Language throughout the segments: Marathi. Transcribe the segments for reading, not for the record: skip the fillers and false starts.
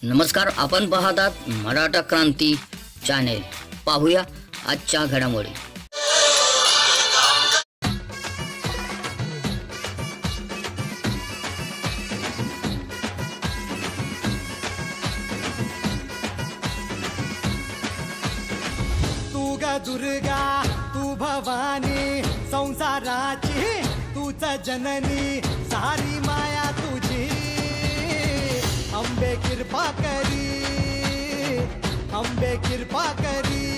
नमस्कार, आपण पाहतात मराठा क्रांती चॅनेल। पाहूया आजच्या घडामोडी। तू ग दुर्गा, तू भवानी, संसाराची तूच जननी, सारी माया तुझी। अंबे कृपा करी, अंबे कृपा करी,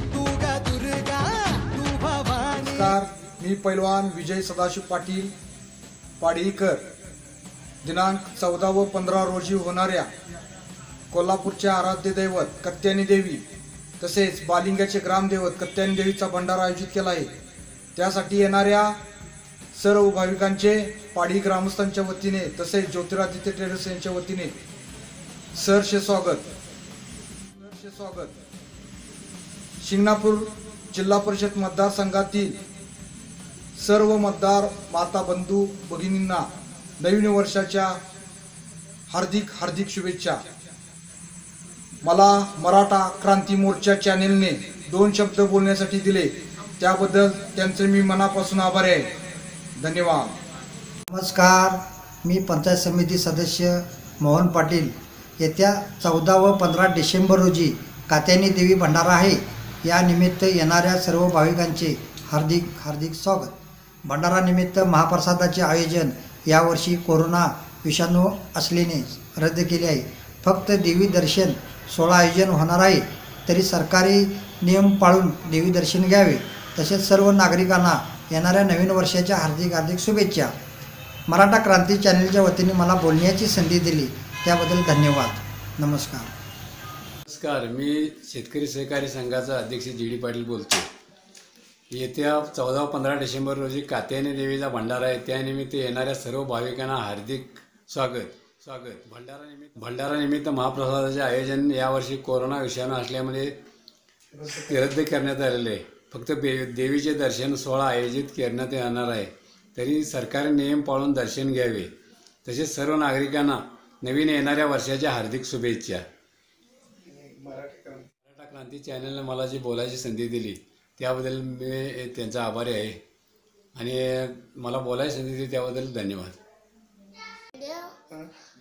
तू ग दुर्गा, तू भवानी। नमस्कार, मी पैलवान विजय सदाशिव पाटील पाडीकर। दिनांक 14 व 15 रोजी होणाऱ्या कोल्हापूरच्या आराध्य दैवत कत्यानी देवी तसेच बालिंगाचे ग्रामदैवत कत्यानी देवीचा भंडारा आयोजित केला आहे। त्यासाठी येणाऱ्या सर्व भाविकांचे पाडी ग्रामस्थांच्या वतीने तसेच ज्योतिरादित्य ट्रेडर्स यांच्या वतीने सहर्ष स्वागत। शिंगणापूर जिल्हा परिषद मतदारसंघातील सर्व मतदार माता बंधू भगिनींना नवीन वर्षाच्या हार्दिक हार्दिक शुभेच्छा। मला मराठा क्रांती मोर्चा चॅनेलने 2 शब्द बोलण्यासाठी दिले, त्याबद्दल त्यांचे मी मनापासून आभारी आहे। धन्यवाद। नमस्कार, मी पंचायत समिती सदस्य मोहन पाटील। येत्या 14 व 15 डिसेंबर रोजी कात्यानी देवी भंडारा आहे। या निमित्त येणाऱ्या सर्व भाविकांचे हार्दिक हार्दिक स्वागत। भंडारा निमित्त महाप्रसादाचे आयोजन यावर्षी कोरोना विषाणू असल्याने रद्द केले आहे। फक्त देवी दर्शन सोहळा आयोजन होणार आहे, तरी सरकारी नियम पाळून देवी दर्शन घ्यावे। तसेच सर्व नागरिकांना येणाऱ्या नवीन वर्षाच्या हार्दिक हार्दिक शुभेच्छा। मराठा क्रांती चॅनेलच्या वतीने मला बोलण्याची संधी दिली त्याबद्दल धन्यवाद। नमस्कार। नमस्कार, मी शेतकरी सहकारी संघाचा अध्यक्ष जी डी पाटील बोलतो। येत्या 14 व 15 डिसेंबर रोजी कात्यानी देवीचा भंडारा आहे, त्यानिमित्त येणाऱ्या सर्व भाविकांना हार्दिक स्वागत। भंडारा निमित्त महाप्रसादाचे आयोजन यावर्षी कोरोना विषाणू असल्यामुळे रद्द करण्यात आलेले आहे। फक्त देवीचे दर्शन सोहळा आयोजित करण्यात येणार आहे, तरी सरकारी नियम पाळून दर्शन घ्यावे। तसेच सर्व नागरिकांना नवीन येणाऱ्या वर्षाच्या हार्दिक शुभेच्छा। मराठा क्रांती चॅनलने मला जी बोलायची संधी दिली त्याबद्दल मी त्यांचा आभारी आहे आणि मला बोलायची संधी दिली त्याबद्दल धन्यवाद।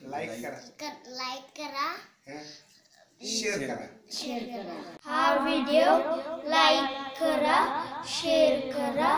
लाईक करा, शेअर करा। हा व्हिडिओ लाईक करा, शेअर करा।